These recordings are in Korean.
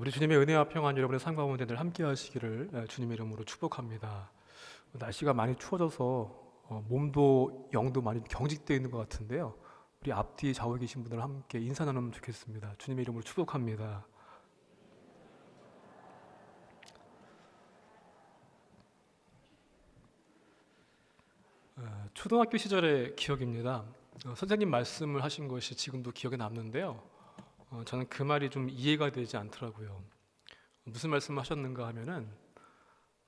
우리 주님의 은혜와 평안 여러분의 삶 가운데 늘 함께 하시기를 주님의 이름으로 축복합니다. 날씨가 많이 추워져서 몸도 영도 많이 경직되어 있는 것 같은데요. 우리 앞뒤 좌우에 계신 분들 함께 인사 나누면 좋겠습니다. 주님의 이름으로 축복합니다. 초등학교 시절의 기억입니다. 선생님 말씀을 하신 것이 지금도 기억에 남는데요. 저는 그 말이 좀 이해가 되지 않더라고요. 무슨 말씀을 하셨는가 하면은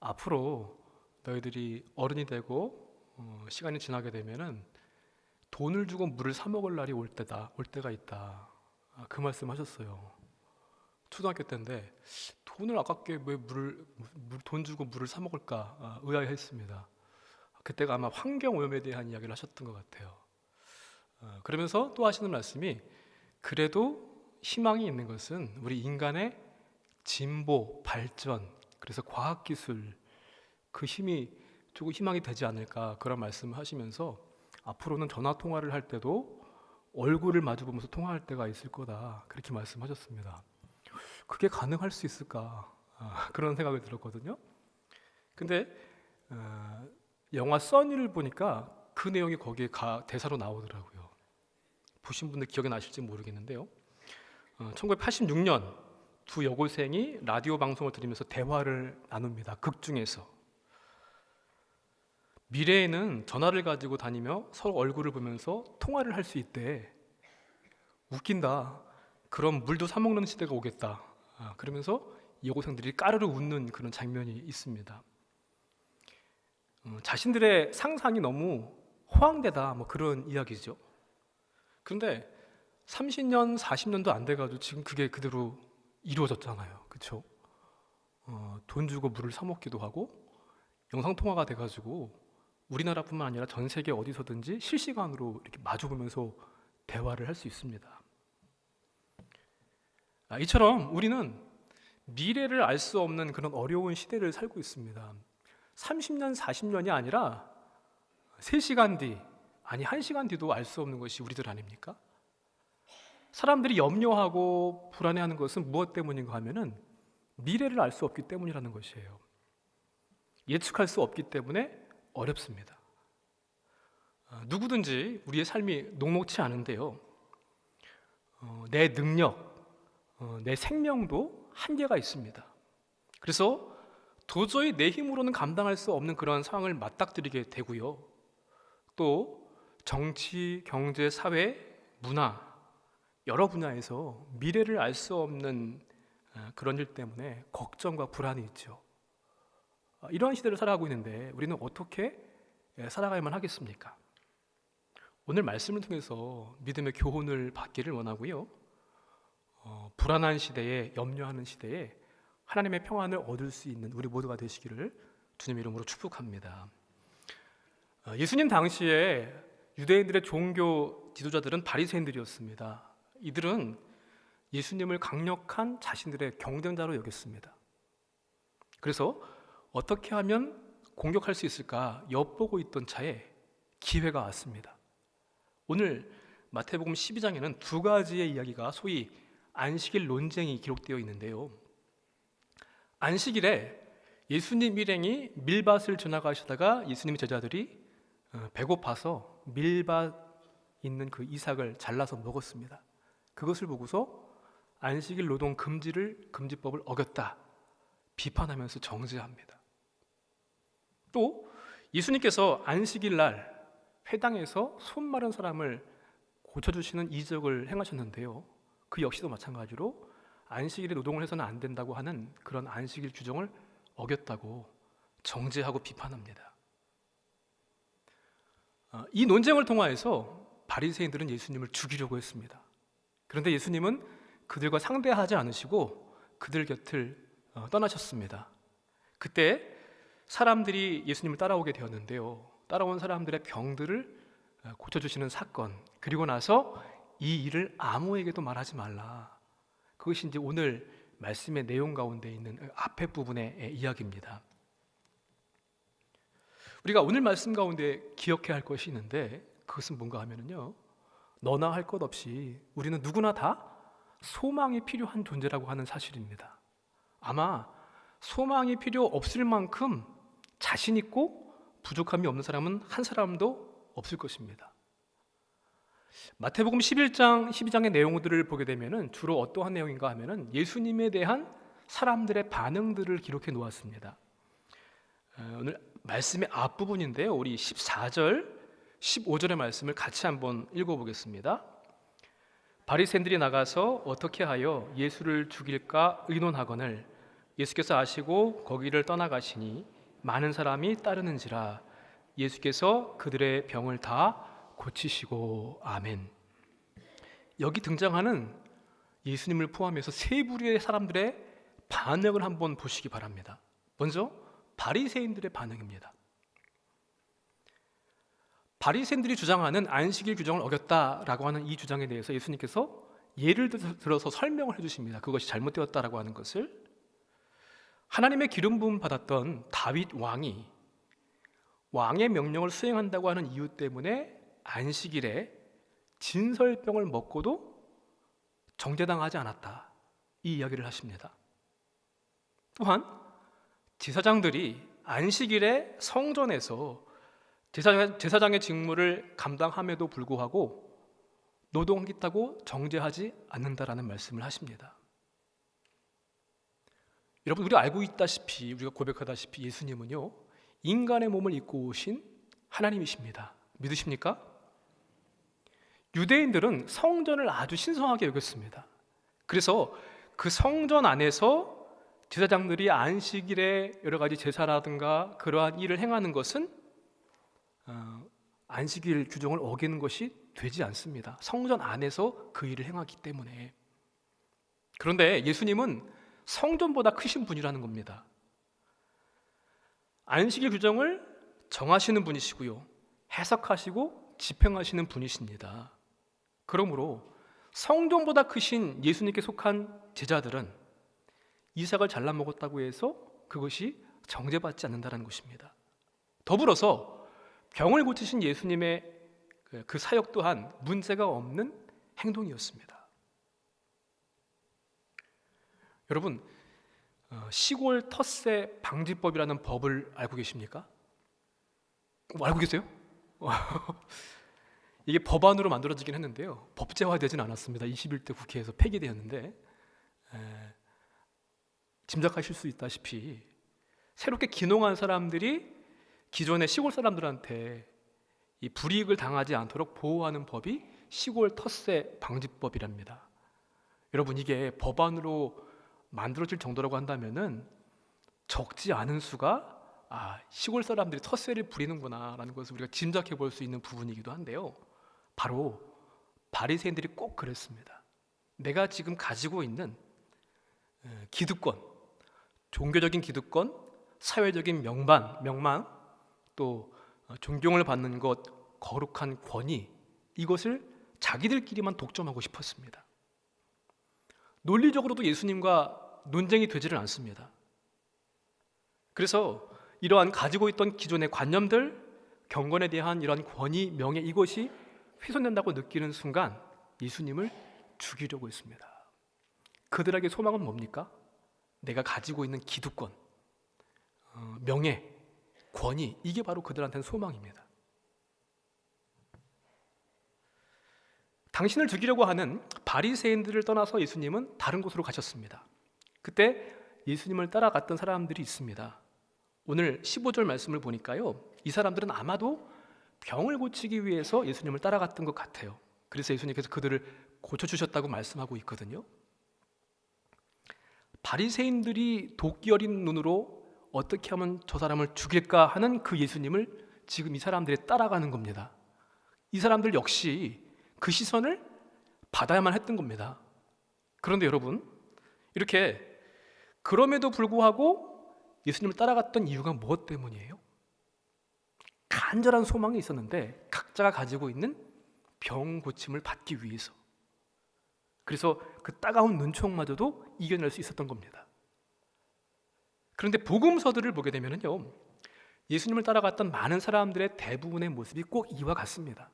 앞으로 너희들이 어른이 되고 시간이 지나게 되면은 돈을 주고 물을 사 먹을 날이 올 때가 있다. 그 말씀하셨어요. 초등학교 때인데 돈을 아깝게 왜 돈 주고 물을 사 먹을까 의아해했습니다. 그때가 아마 환경 오염에 대한 이야기를 하셨던 것 같아요. 그러면서 또 하시는 말씀이 그래도 희망이 있는 것은 우리 인간의 진보, 발전, 그래서 과학기술 그 힘이 조금 희망이 되지 않을까 그런 말씀을 하시면서 앞으로는 전화통화를 할 때도 얼굴을 마주보면서 통화할 때가 있을 거다 그렇게 말씀하셨습니다. 그게 가능할 수 있을까 그런 생각이 들었거든요. 근데 영화 써니를 보니까 그 내용이 거기에 대사로 나오더라고요. 보신 분들 기억이 나실지 모르겠는데요. 1986년 두 여고생이 라디오 방송을 들으면서 대화를 나눕니다. 극 중에서 미래에는 전화를 가지고 다니며 서로 얼굴을 보면서 통화를 할 수 있대. 웃긴다. 그럼 물도 사 먹는 시대가 오겠다. 그러면서 여고생들이 까르르 웃는 그런 장면이 있습니다. 자신들의 상상이 너무 허황되다 뭐 그런 이야기죠. 그런데 30년, 40년도 안 돼가지고 지금 그게 그대로 이루어졌잖아요. 그렇죠? 돈 주고 물을 사 먹기도 하고 영상통화가 돼가지고 우리나라뿐만 아니라 전 세계 어디서든지 실시간으로 이렇게 마주보면서 대화를 할 수 있습니다. 이처럼 우리는 미래를 알 수 없는 그런 어려운 시대를 살고 있습니다. 30년, 40년이 아니라 3시간 뒤, 아니 1시간 뒤도 알 수 없는 것이 우리들 아닙니까? 사람들이 염려하고 불안해하는 것은 무엇 때문인가 하면은 미래를 알 수 없기 때문이라는 것이에요. 예측할 수 없기 때문에 어렵습니다. 누구든지 우리의 삶이 녹록치 않은데요. 내 능력, 내 생명도 한계가 있습니다. 그래서 도저히 내 힘으로는 감당할 수 없는 그런 상황을 맞닥뜨리게 되고요. 또 정치, 경제, 사회, 문화 여러 분야에서 미래를 알 수 없는 그런 일 때문에 걱정과 불안이 있죠. 이러한 시대를 살아가고 있는데 우리는 어떻게 살아가야만 하겠습니까? 오늘 말씀을 통해서 믿음의 교훈을 받기를 원하고요. 불안한 시대에, 염려하는 시대에 하나님의 평안을 얻을 수 있는 우리 모두가 되시기를 주님의 이름으로 축복합니다. 예수님 당시에 유대인들의 종교 지도자들은 바리새인들이었습니다. 이들은 예수님을 강력한 자신들의 경쟁자로 여겼습니다. 그래서 어떻게 하면 공격할 수 있을까 엿보고 있던 차에 기회가 왔습니다. 오늘 마태복음 12장에는 두 가지의 이야기가 소위 안식일 논쟁이 기록되어 있는데요. 안식일에 예수님 일행이 밀밭을 지나가시다가 예수님의 제자들이 배고파서 밀밭 있는 그 이삭을 잘라서 먹었습니다. 그것을 보고서 안식일 노동 금지법을 어겼다 비판하면서 정죄합니다. 또 예수님께서 안식일 날 회당에서 손 마른 사람을 고쳐주시는 이적을 행하셨는데요. 그 역시도 마찬가지로 안식일에 노동을 해서는 안 된다고 하는 그런 안식일 규정을 어겼다고 정죄하고 비판합니다. 이 논쟁을 통하여서 바리새인들은 예수님을 죽이려고 했습니다. 그런데 예수님은 그들과 상대하지 않으시고 그들 곁을 떠나셨습니다. 그때 사람들이 예수님을 따라오게 되었는데요. 따라온 사람들의 병들을 고쳐주시는 사건, 그리고 나서 이 일을 아무에게도 말하지 말라. 그것이 이제 오늘 말씀의 내용 가운데 있는 앞에 부분의 이야기입니다. 우리가 오늘 말씀 가운데 기억해야 할 것이 있는데 그것은 뭔가 하면은요. 너나 할 것 없이 우리는 누구나 다 소망이 필요한 존재라고 하는 사실입니다. 아마 소망이 필요 없을 만큼 자신 있고 부족함이 없는 사람은 한 사람도 없을 것입니다. 마태복음 11장, 12장의 내용들을 보게 되면은 주로 어떠한 내용인가 하면은 예수님에 대한 사람들의 반응들을 기록해 놓았습니다. 오늘 말씀의 앞부분인데요. 우리 14절, 15절의 말씀을 같이 한번 읽어보겠습니다. 바리새인들이 나가서 어떻게 하여 예수를 죽일까 의논하거늘 예수께서 아시고 거기를 떠나가시니 많은 사람이 따르는지라 예수께서 그들의 병을 다 고치시고 아멘. 여기 등장하는 예수님을 포함해서 세 부류의 사람들의 반응을 한번 보시기 바랍니다. 먼저 바리새인들의 반응입니다. 바리새인들이 주장하는 안식일 규정을 어겼다라고 하는 이 주장에 대해서 예수님께서 예를 들어서 설명을 해주십니다. 그것이 잘못되었다라고 하는 것을. 하나님의 기름 부음 받았던 다윗 왕이 왕의 명령을 수행한다고 하는 이유 때문에 안식일에 진설병을 먹고도 정죄당하지 않았다, 이 이야기를 하십니다. 또한 제사장들이 안식일에 성전에서 제사장의 직무를 감당함에도 불구하고 노동하겠다고 정죄하지 않는다라는 말씀을 하십니다. 여러분, 우리가 알고 있다시피, 우리가 고백하다시피 예수님은요, 인간의 몸을 입고 오신 하나님이십니다. 믿으십니까? 유대인들은 성전을 아주 신성하게 여겼습니다. 그래서 그 성전 안에서 제사장들이 안식일에 여러 가지 제사라든가 그러한 일을 행하는 것은 안식일 규정을 어기는 것이 되지 않습니다. 성전 안에서 그 일을 행하기 때문에. 그런데 예수님은 성전보다 크신 분이라는 겁니다. 안식일 규정을 정하시는 분이시고요, 해석하시고 집행하시는 분이십니다. 그러므로 성전보다 크신 예수님께 속한 제자들은 이삭을 잘라 먹었다고 해서 그것이 정죄받지 않는다는 것입니다. 더불어서 병을 고치신 예수님의 그 사역 또한 문제가 없는 행동이었습니다. 여러분, 시골 텃세 방지법이라는 법을 알고 계십니까? 알고 계세요? 이게 법안으로 만들어지긴 했는데요, 법제화되진 않았습니다. 21대 국회에서 폐기되었는데, 짐작하실 수 있다시피 새롭게 귀농한 사람들이 기존의 시골 사람들한테 이 불이익을 당하지 않도록 보호하는 법이 시골 텃세 방지법이랍니다. 여러분, 이게 법안으로 만들어질 정도라고 한다면은 적지 않은 수가 시골 사람들이 텃세를 부리는구나 라는 것을 우리가 짐작해 볼 수 있는 부분이기도 한데요, 바로 바리새인들이 꼭 그랬습니다. 내가 지금 가지고 있는 기득권, 종교적인 기득권, 사회적인 명망, 또 존경을 받는 것, 거룩한 권위, 이것을 자기들끼리만 독점하고 싶었습니다. 논리적으로도 예수님과 논쟁이 되지를 않습니다. 그래서 이러한 가지고 있던 기존의 관념들, 경건에 대한 이러한 권위, 명예, 이것이 훼손된다고 느끼는 순간 예수님을 죽이려고 했습니다. 그들에게 소망은 뭡니까? 내가 가지고 있는 기득권, 명예, 권위, 이게 바로 그들한테는 소망입니다. 당신을 죽이려고 하는 바리새인들을 떠나서 예수님은 다른 곳으로 가셨습니다. 그때 예수님을 따라갔던 사람들이 있습니다. 오늘 15절 말씀을 보니까요, 이 사람들은 아마도 병을 고치기 위해서 예수님을 따라갔던 것 같아요. 그래서 예수님께서 그들을 고쳐주셨다고 말씀하고 있거든요. 바리새인들이 도끼 어린 눈으로 어떻게 하면 저 사람을 죽일까 하는 그 예수님을 지금 이 사람들이 따라가는 겁니다. 이 사람들 역시 그 시선을 받아야만 했던 겁니다. 그런데 여러분, 이렇게 그럼에도 불구하고 예수님을 따라갔던 이유가 무엇 때문이에요? 간절한 소망이 있었는데 각자가 가지고 있는 병 고침을 받기 위해서. 그래서 그 따가운 눈총마저도 이겨낼 수 있었던 겁니다. 그런데 복음서들을 보게 되면요, 예수님을 따라갔던 많은 사람들의 대부분의 모습이 꼭 이와 같습니다.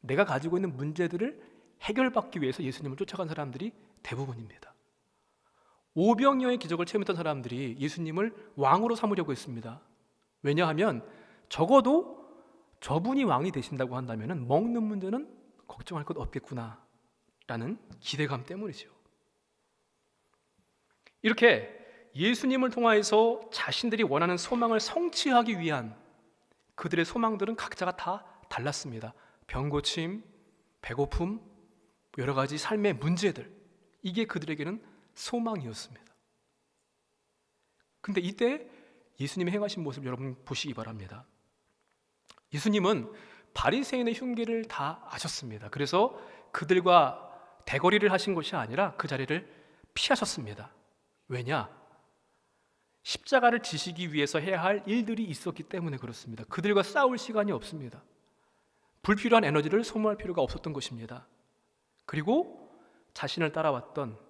내가 가지고 있는 문제들을 해결받기 위해서 예수님을 쫓아간 사람들이 대부분입니다. 오병이어의 기적을 체험했던 사람들이 예수님을 왕으로 삼으려고 했습니다. 왜냐하면 적어도 저분이 왕이 되신다고 한다면 먹는 문제는 걱정할 것 없겠구나 라는 기대감 때문이죠. 이렇게 예수님을 통하여서 자신들이 원하는 소망을 성취하기 위한 그들의 소망들은 각자가 다 달랐습니다. 병고침, 배고픔, 여러 가지 삶의 문제들, 이게 그들에게는 소망이었습니다. 근데 이때 예수님이 행하신 모습 여러분 보시기 바랍니다. 예수님은 바리새인의 흉기를 다 아셨습니다. 그래서 그들과 대거리를 하신 것이 아니라 그 자리를 피하셨습니다. 왜냐? 십자가를 지시기 위해서 해야 할 일들이 있었기 때문에 그렇습니다. 그들과 싸울 시간이 없습니다. 불필요한 에너지를 소모할 필요가 없었던 것입니다. 그리고 자신을 따라왔던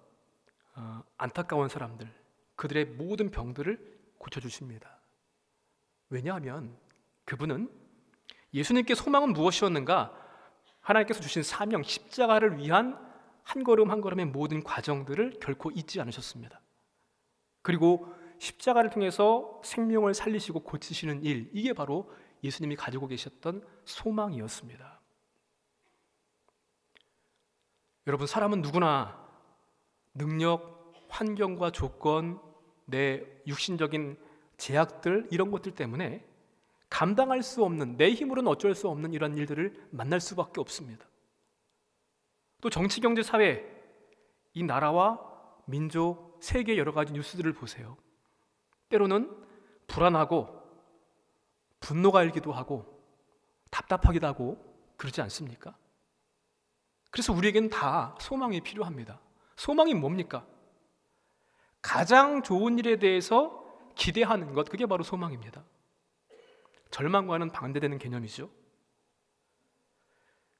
안타까운 사람들, 그들의 모든 병들을 고쳐주십니다. 왜냐하면 그분은 예수님께 소망은 무엇이었는가? 하나님께서 주신 사명, 십자가를 위한 한 걸음 한 걸음의 모든 과정들을 결코 잊지 않으셨습니다. 그리고 십자가를 통해서 생명을 살리시고 고치시는 일, 이게 바로 예수님이 가지고 계셨던 소망이었습니다. 여러분, 사람은 누구나 능력, 환경과 조건, 내 육신적인 제약들, 이런 것들 때문에 감당할 수 없는, 내 힘으로는 어쩔 수 없는 이런 일들을 만날 수밖에 없습니다. 또 정치, 경제, 사회, 이 나라와 민족, 세계 여러 가지 뉴스들을 보세요. 때로는 불안하고 분노가 일기도 하고 답답하기도 하고 그러지 않습니까? 그래서 우리에게는 다 소망이 필요합니다. 소망이 뭡니까? 가장 좋은 일에 대해서 기대하는 것, 그게 바로 소망입니다. 절망과는 반대되는 개념이죠.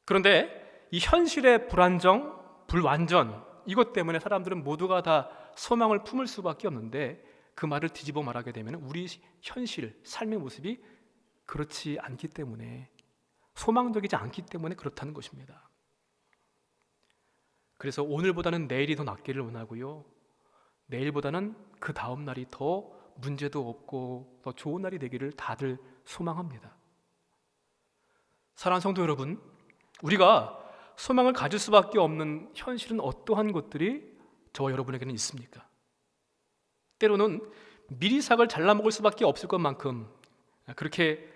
그런데 이 현실의 불안정, 불완전, 이것 때문에 사람들은 모두가 다 소망을 품을 수밖에 없는데, 그 말을 뒤집어 말하게 되면 우리 현실, 삶의 모습이 그렇지 않기 때문에, 소망적이지 않기 때문에 그렇다는 것입니다. 그래서 오늘보다는 내일이 더 낫기를 원하고요, 내일보다는 그 다음 날이 더 문제도 없고 더 좋은 날이 되기를 다들 소망합니다. 사랑하는 성도 여러분, 우리가 소망을 가질 수밖에 없는 현실은 어떠한 것들이 저와 여러분에게는 있습니까? 때로는 미리삭을 잘라 먹을 수밖에 없을 것만큼 그렇게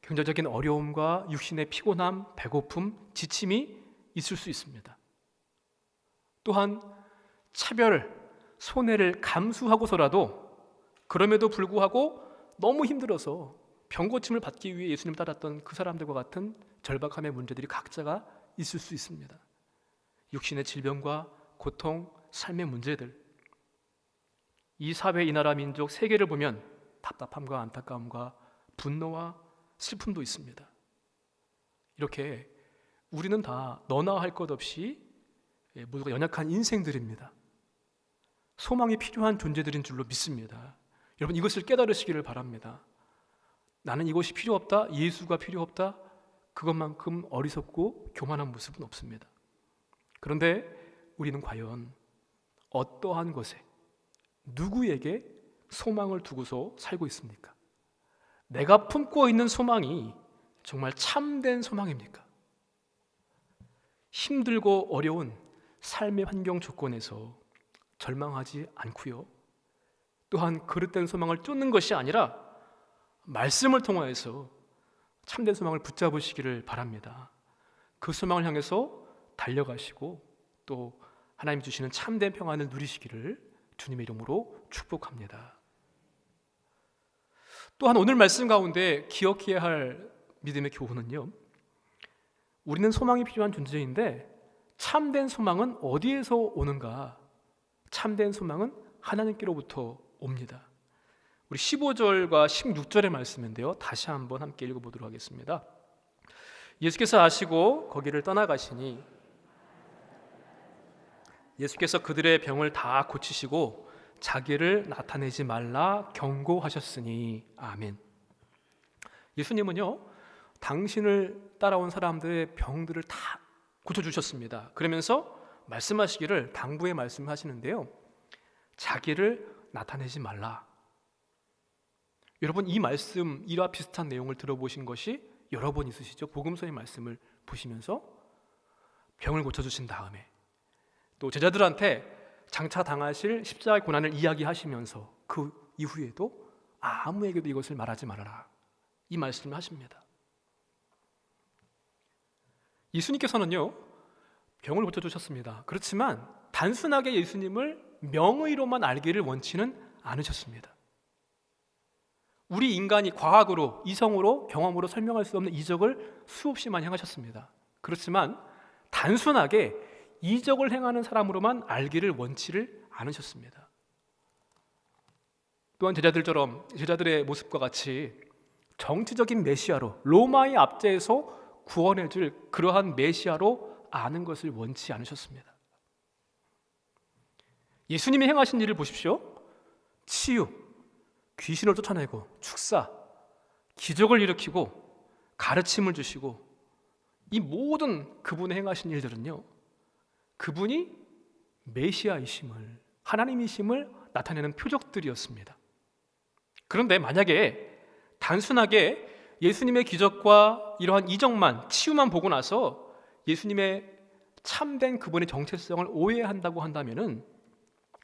경제적인 어려움과 육신의 피곤함, 배고픔, 지침이 있을 수 있습니다. 또한 차별, 손해를 감수하고서라도, 그럼에도 불구하고 너무 힘들어서 병고침을 받기 위해 예수님을 따랐던 그 사람들과 같은 절박함의 문제들이 각자가 있을 수 있습니다. 육신의 질병과 고통, 삶의 문제들, 이 사회, 이 나라, 민족, 세계를 보면 답답함과 안타까움과 분노와 슬픔도 있습니다. 이렇게 우리는 다 너나 할 것 없이 모두가 연약한 인생들입니다. 소망이 필요한 존재들인 줄로 믿습니다. 여러분, 이것을 깨달으시기를 바랍니다. 나는 이것이 필요 없다, 예수가 필요 없다, 그것만큼 어리석고 교만한 모습은 없습니다. 그런데 우리는 과연 어떠한 것에, 누구에게 소망을 두고서 살고 있습니까? 내가 품고 있는 소망이 정말 참된 소망입니까? 힘들고 어려운 삶의 환경 조건에서 절망하지 않고요, 또한 그릇된 소망을 쫓는 것이 아니라 말씀을 통하여서 참된 소망을 붙잡으시기를 바랍니다. 그 소망을 향해서 달려가시고 또 하나님 주시는 참된 평안을 누리시기를 주님의 이름으로 축복합니다. 또한 오늘 말씀 가운데 기억해야 할 믿음의 교훈은요, 우리는 소망이 필요한 존재인데 참된 소망은 어디에서 오는가? 참된 소망은 하나님께로부터 옵니다. 우리 15절과 16절의 말씀인데요, 다시 한번 함께 읽어보도록 하겠습니다. 예수께서 아시고 거기를 떠나가시니 예수께서 그들의 병을 다 고치시고 자기를 나타내지 말라 경고하셨으니. 아멘. 예수님은요, 당신을 따라온 사람들의 병들을 다 고쳐주셨습니다. 그러면서 말씀하시기를, 당부의 말씀을 하시는데요, 자기를 나타내지 말라. 여러분, 이 말씀, 이와 비슷한 내용을 들어보신 것이 여러 번 있으시죠? 복음서의 말씀을 보시면서 병을 고쳐주신 다음에 또 제자들한테 장차 당하실 십자가의 고난을 이야기하시면서 그 이후에도 아무에게도 이것을 말하지 말아라, 이 말씀을 하십니다. 예수님께서는요, 병을 고쳐주셨습니다. 그렇지만 단순하게 예수님을 명의로만 알기를 원치는 않으셨습니다. 우리 인간이 과학으로, 이성으로, 경험으로 설명할 수 없는 이적을 수없이 많이 행하셨습니다. 그렇지만 단순하게 이적을 행하는 사람으로만 알기를 원치를 않으셨습니다. 또한 제자들의 모습과 같이 정치적인 메시아로, 로마의 압제에서 구원해줄 그러한 메시아로 아는 것을 원치 않으셨습니다. 예수님이 행하신 일을 보십시오. 치유, 귀신을 쫓아내고 축사, 기적을 일으키고 가르침을 주시고, 이 모든 그분의 행하신 일들은요, 그분이 메시아이심을, 하나님이심을 나타내는 표적들이었습니다. 그런데 만약에 단순하게 예수님의 기적과 이러한 이적만, 치유만 보고 나서 예수님의 참된 그분의 정체성을 오해한다고 한다면은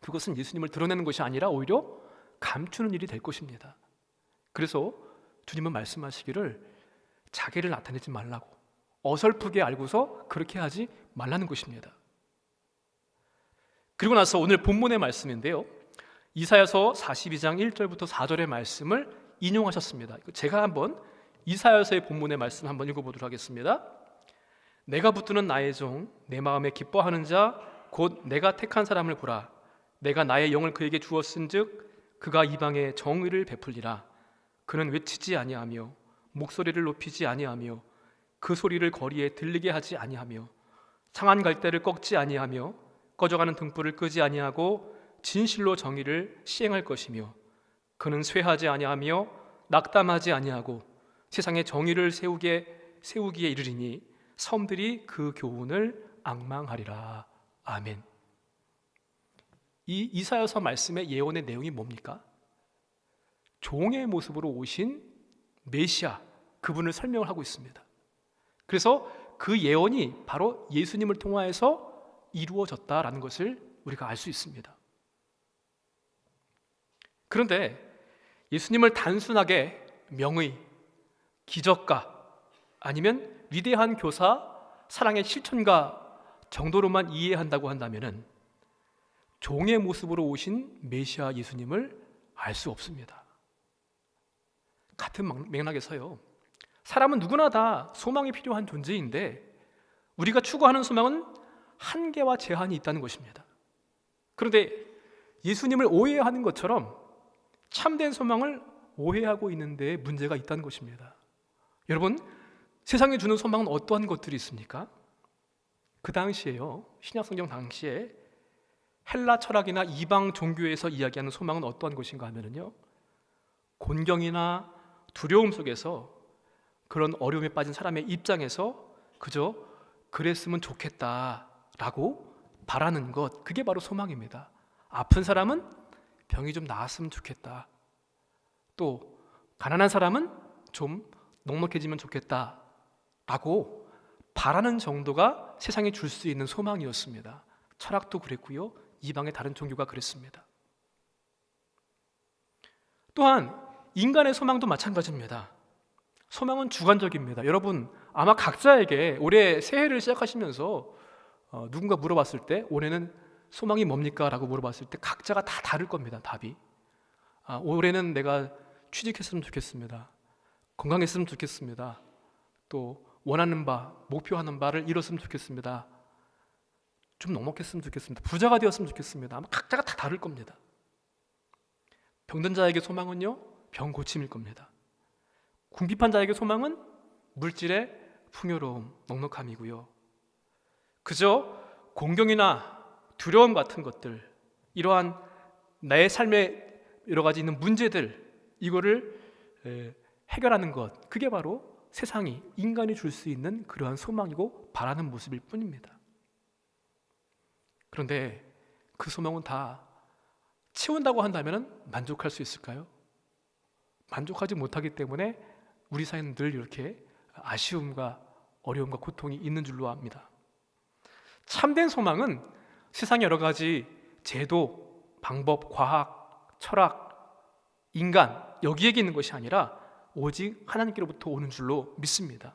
그것은 예수님을 드러내는 것이 아니라 오히려 감추는 일이 될 것입니다. 그래서 주님은 말씀하시기를 자기를 나타내지 말라고, 어설프게 알고서 그렇게 하지 말라는 것입니다. 그리고 나서 오늘 본문의 말씀인데요, 이사야서 42장 1절부터 4절의 말씀을 인용하셨습니다. 제가 한번 이사야서의 본문의 말씀 한번 읽어보도록 하겠습니다. 내가 붙드는 나의 종, 내 마음에 기뻐하는 자, 곧 내가 택한 사람을 보라. 내가 나의 영을 그에게 주었은즉 그가 이방에 정의를 베풀리라. 그는 외치지 아니하며 목소리를 높이지 아니하며 그 소리를 거리에 들리게 하지 아니하며 상한 갈대를 꺾지 아니하며 꺼져가는 등불을 끄지 아니하고 진실로 정의를 시행할 것이며 그는 쇠하지 아니하며 낙담하지 아니하고 세상에 정의를 세우기에 이르리니 섬들이 그 교훈을 앙망하리라. 아멘. 이 이사야서 말씀의 예언의 내용이 뭡니까? 종의 모습으로 오신 메시아, 그분을 설명을 하고 있습니다. 그래서 그 예언이 바로 예수님을 통하여서 이루어졌다라는 것을 우리가 알 수 있습니다. 그런데 예수님을 단순하게 명의, 기적가, 아니면 위대한 교사, 사랑의 실천가 정도로만 이해한다고 한다면은 종의 모습으로 오신 메시아 예수님을 알 수 없습니다. 같은 맥락에서요, 사람은 누구나 다 소망이 필요한 존재인데 우리가 추구하는 소망은 한계와 제한이 있다는 것입니다. 그런데 예수님을 오해하는 것처럼 참된 소망을 오해하고 있는 데 문제가 있다는 것입니다. 여러분, 세상에 주는 소망은 어떠한 것들이 있습니까? 그 당시에요, 신약성경 당시에 헬라 철학이나 이방 종교에서 이야기하는 소망은 어떠한 것인가 하면요, 곤경이나 두려움 속에서 그런 어려움에 빠진 사람의 입장에서 그저 그랬으면 좋겠다라고 바라는 것, 그게 바로 소망입니다. 아픈 사람은 병이 좀 나았으면 좋겠다, 또 가난한 사람은 좀 넉넉해지면 좋겠다라고 바라는 정도가 세상에 줄 수 있는 소망이었습니다. 철학도 그랬고요, 이방의 다른 종교가 그랬습니다. 또한 인간의 소망도 마찬가지입니다. 소망은 주관적입니다. 여러분, 아마 각자에게 올해 새해를 시작하시면서 누군가 물어봤을 때 올해는 소망이 뭡니까? 라고 물어봤을 때 각자가 다 다를 겁니다. 답이. 올해는 내가 취직했으면 좋겠습니다. 건강했으면 좋겠습니다. 또 원하는 바, 목표하는 바를 이뤘으면 좋겠습니다. 좀 넉넉했으면 좋겠습니다. 부자가 되었으면 좋겠습니다. 아마 각자가 다 다를 겁니다. 병든 자에게 소망은요, 병 고침일 겁니다. 궁핍한 자에게 소망은 물질의 풍요로움, 넉넉함이고요. 그저 공경이나 두려움 같은 것들, 이러한 나의 삶에 여러 가지 있는 문제들, 이거를 해결하는 것, 그게 바로 세상이, 인간이 줄 수 있는 그러한 소망이고 바라는 모습일 뿐입니다. 그런데 그 소망은 다 채운다고 한다면 만족할 수 있을까요? 만족하지 못하기 때문에 우리 사회는 늘 이렇게 아쉬움과 어려움과 고통이 있는 줄로 압니다. 참된 소망은 세상의 여러 가지 제도, 방법, 과학, 철학, 인간 여기에 있는 것이 아니라 오직 하나님께로부터 오는 줄로 믿습니다.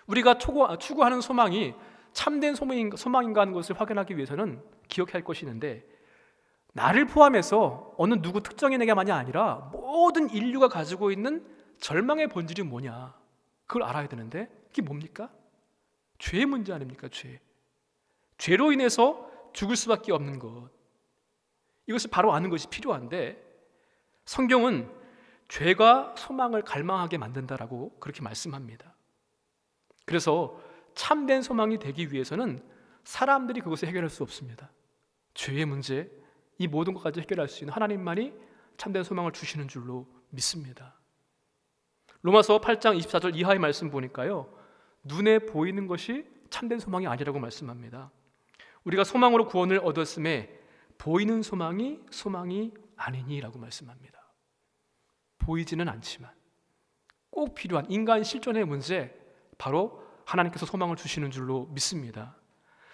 우리가 추구하는 소망이 참된 소망인가 하는 것을 확인하기 위해서는 기억해야 할 것이 있는데, 나를 포함해서 어느 누구 특정인에게만이 아니라 모든 인류가 가지고 있는 절망의 본질이 뭐냐, 그걸 알아야 되는데 그게 뭡니까? 죄의 문제 아닙니까? 죄로 인해서 죽을 수밖에 없는 것, 이것을 바로 아는 것이 필요한데, 성경은 죄가 소망을 갈망하게 만든다라고 그렇게 말씀합니다. 그래서 참된 소망이 되기 위해서는 사람들이 그것을 해결할 수 없습니다. 죄의 문제, 이 모든 것까지 해결할 수 있는 하나님만이 참된 소망을 주시는 줄로 믿습니다. 로마서 8장 24절 이하의 말씀 보니까요, 눈에 보이는 것이 참된 소망이 아니라고 말씀합니다. 우리가 소망으로 구원을 얻었음에 보이는 소망이 아니니라고 말씀합니다. 보이지는 않지만 꼭 필요한 인간 실존의 문제, 바로 하나님께서 소망을 주시는 줄로 믿습니다.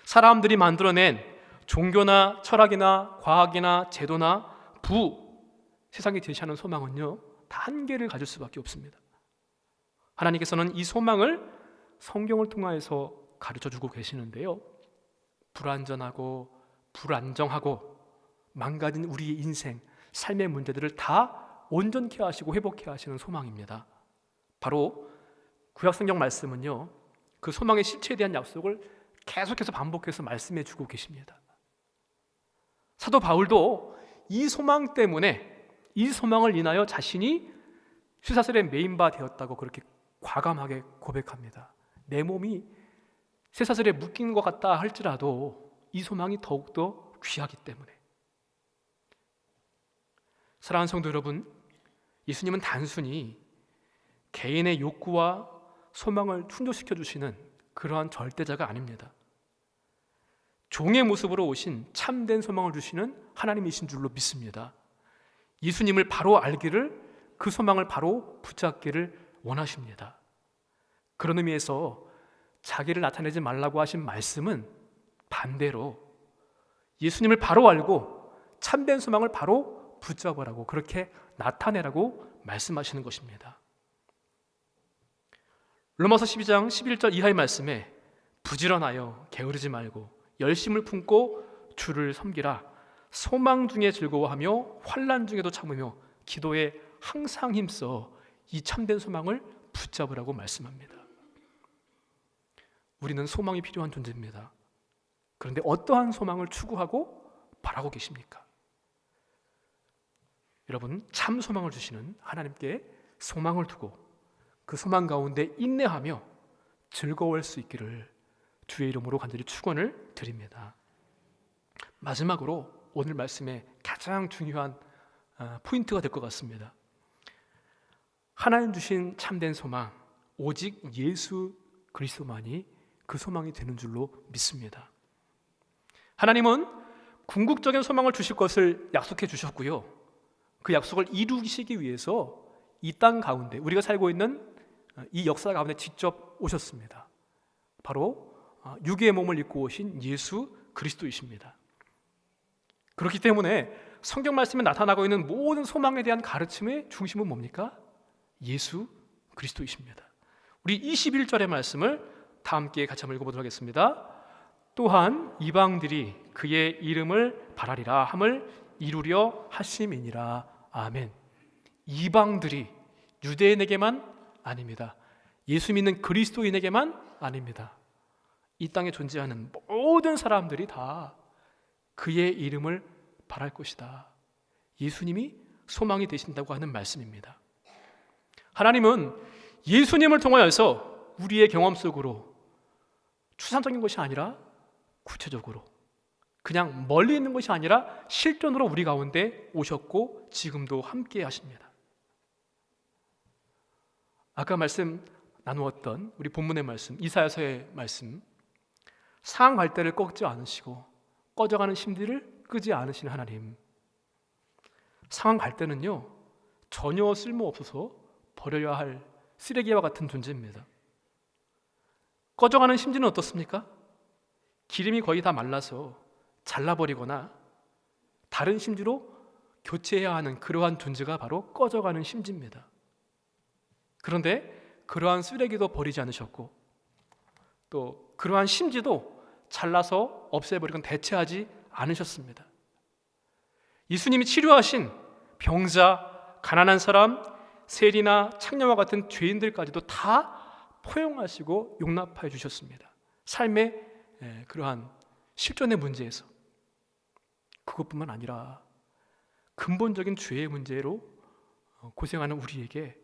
사람들이 만들어낸 종교나 철학이나 과학이나 제도나 세상이 제시하는 소망은요, 다 한계를 가질 수밖에 없습니다. 하나님께서는 이 소망을 성경을 통하여서 가르쳐주고 계시는데요, 불완전하고 불안정하고 망가진 우리의 인생, 삶의 문제들을 다 온전케 하시고 회복케 하시는 소망입니다. 바로 구약성경 말씀은요, 그 소망의 실체에 대한 약속을 계속해서 반복해서 말씀해 주고 계십니다. 사도 바울도 이 소망 때문에, 이 소망을 인하여 자신이 쇠사슬에 매인 바 되었다고 그렇게 과감하게 고백합니다. 내 몸이 쇠사슬에 묶인 것 같다 할지라도 이 소망이 더욱더 귀하기 때문에. 사랑하는 성도 여러분, 예수님은 단순히 개인의 욕구와 소망을 충족시켜 주시는 그러한 절대자가 아닙니다. 종의 모습으로 오신 참된 소망을 주시는 하나님이신 줄로 믿습니다. 예수님을 바로 알기를, 그 소망을 바로 붙잡기를 원하십니다. 그런 의미에서 자기를 나타내지 말라고 하신 말씀은 반대로 예수님을 바로 알고 참된 소망을 바로 붙잡으라고, 그렇게 나타내라고 말씀하시는 것입니다. 로마서 12장 11절 이하의 말씀에 부지런하여 게으르지 말고 열심을 품고 주를 섬기라. 소망 중에 즐거워하며 환난 중에도 참으며 기도에 항상 힘써 이 참된 소망을 붙잡으라고 말씀합니다. 우리는 소망이 필요한 존재입니다. 그런데 어떠한 소망을 추구하고 바라고 계십니까? 여러분, 참 소망을 주시는 하나님께 소망을 두고 그 소망 가운데 인내하며 즐거워할 수 있기를 주의 이름으로 간절히 축원을 드립니다. 마지막으로 오늘 말씀의 가장 중요한 포인트가 될 것 같습니다. 하나님 주신 참된 소망, 오직 예수 그리스도만이 그 소망이 되는 줄로 믿습니다. 하나님은 궁극적인 소망을 주실 것을 약속해 주셨고요, 그 약속을 이루시기 위해서 이 땅 가운데, 우리가 살고 있는 이 역사 가운데 직접 오셨습니다. 바로 육의 몸을 입고 오신 예수 그리스도이십니다. 그렇기 때문에 성경 말씀에 나타나고 있는 모든 소망에 대한 가르침의 중심은 뭡니까? 예수 그리스도이십니다. 우리 21절의 말씀을 다 함께 같이 한번 읽어보도록 하겠습니다. 또한 이방들이 그의 이름을 바라리라 함을 이루려 하심이니라. 아멘. 이방들이 유대인에게만 아닙니다. 예수 믿는 그리스도인에게만 아닙니다. 이 땅에 존재하는 모든 사람들이 다 그의 이름을 바랄 것이다. 예수님이 소망이 되신다고 하는 말씀입니다. 하나님은 예수님을 통하여서 우리의 경험 속으로 추상적인 것이 아니라 구체적으로, 그냥 멀리 있는 것이 아니라 실존으로 우리 가운데 오셨고 지금도 함께 하십니다. 아까 말씀 나누었던 우리 본문의 말씀, 이사야서의 말씀, 상할 때를 꺾지 않으시고 꺼져가는 심지를 끄지 않으시는 하나님, 상황 갈 때는요, 전혀 쓸모없어서 버려야 할 쓰레기와 같은 존재입니다. 꺼져가는 심지는 어떻습니까? 기름이 거의 다 말라서 잘라버리거나 다른 심지로 교체해야 하는 그러한 존재가 바로 꺼져가는 심지입니다. 그런데 그러한 쓰레기도 버리지 않으셨고 또 그러한 심지도 잘라서 없애버리거나 대체하지 않으셨습니다. 예수님이 치료하신 병자, 가난한 사람, 세리나 창녀와 같은 죄인들까지도 다 포용하시고 용납하여 주셨습니다. 삶의 그러한 실존의 문제에서. 그것뿐만 아니라 근본적인 죄의 문제로 고생하는 우리에게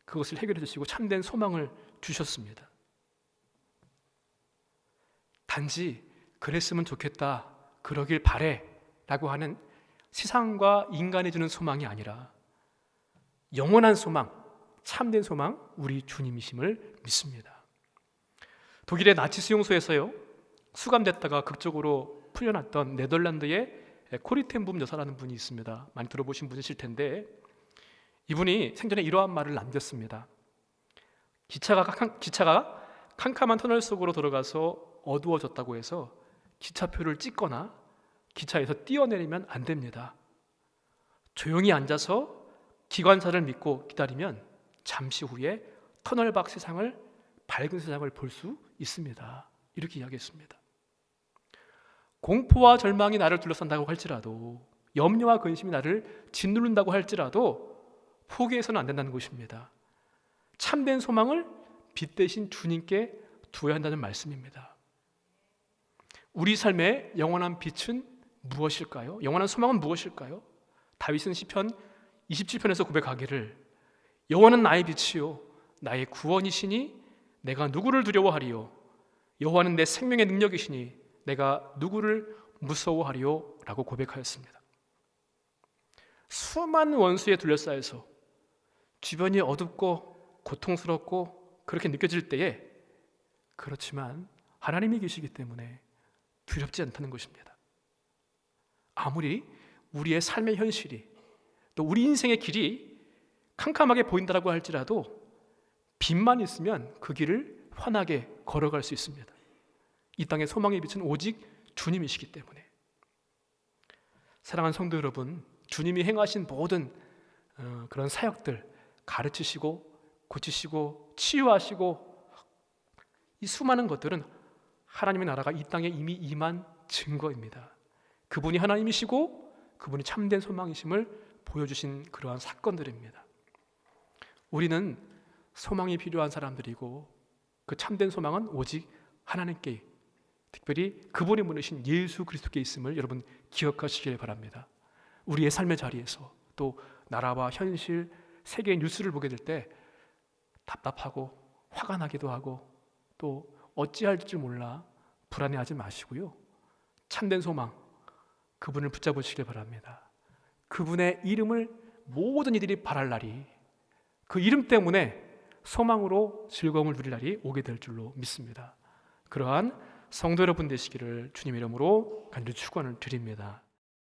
그것을 해결해 주시고 참된 소망을 주셨습니다. 단지 그랬으면 좋겠다, 그러길 바래 라고 하는 세상과 인간이 주는 소망이 아니라 영원한 소망, 참된 소망, 우리 주님이심을 믿습니다. 독일의 나치 수용소에서요, 수감됐다가 극적으로 풀려났던 네덜란드의 코리텐붐 여사라는 분이 있습니다. 많이 들어보신 분이실 텐데 이분이 생전에 이러한 말을 남겼습니다. 기차가 캄캄한 터널 속으로 들어가서 어두워졌다고 해서 기차표를 찍거나 기차에서 뛰어내리면 안 됩니다. 조용히 앉아서 기관사를 믿고 기다리면 잠시 후에 터널 밖 세상을, 밝은 세상을 볼 수 있습니다. 이렇게 이야기했습니다. 공포와 절망이 나를 둘러싼다고 할지라도, 염려와 근심이 나를 짓누른다고 할지라도 포기해서는 안 된다는 것입니다. 참된 소망을 빛 대신 주님께 두어야 한다는 말씀입니다. 우리 삶의 영원한 빛은 무엇일까요? 영원한 소망은 무엇일까요? 다윗은 시편 27편에서 고백하기를 여호와는 나의 빛이요 나의 구원이시니 내가 누구를 두려워하리요 여호와는 내 생명의 능력이시니 내가 누구를 무서워하리요 라고 고백하였습니다. 수많은 원수에 둘러싸여서 주변이 어둡고 고통스럽고 그렇게 느껴질 때에, 그렇지만 하나님이 계시기 때문에 두렵지 않다는 것입니다. 아무리 우리의 삶의 현실이 또 우리 인생의 길이 캄캄하게 보인다고 할지라도 빛만 있으면 그 길을 환하게 걸어갈 수 있습니다. 이 땅의 소망의 빛은 오직 주님이시기 때문에. 사랑하는 성도 여러분, 주님이 행하신 모든 그런 사역들, 가르치시고 고치시고 치유하시고 이 수많은 것들은 하나님의 나라가 이 땅에 이미 임한 증거입니다. 그분이 하나님이시고 그분이 참된 소망이심을 보여주신 그러한 사건들입니다. 우리는 소망이 필요한 사람들이고 그 참된 소망은 오직 하나님께, 특별히 그분이 보내신 예수 그리스도께 있음을 여러분 기억하시길 바랍니다. 우리의 삶의 자리에서 또 나라와 현실, 세계의 뉴스를 보게 될 때 답답하고 화가 나기도 하고 또 어찌할 줄 몰라 불안해하지 마시고요. 참된 소망, 그분을 붙잡으시길 바랍니다. 그분의 이름을 모든 이들이 바랄 날이, 그 이름 때문에 소망으로 즐거움을 누릴 날이 오게 될 줄로 믿습니다. 그러한 성도 여러분 되시기를 주님의 이름으로 간절히 축원을 드립니다.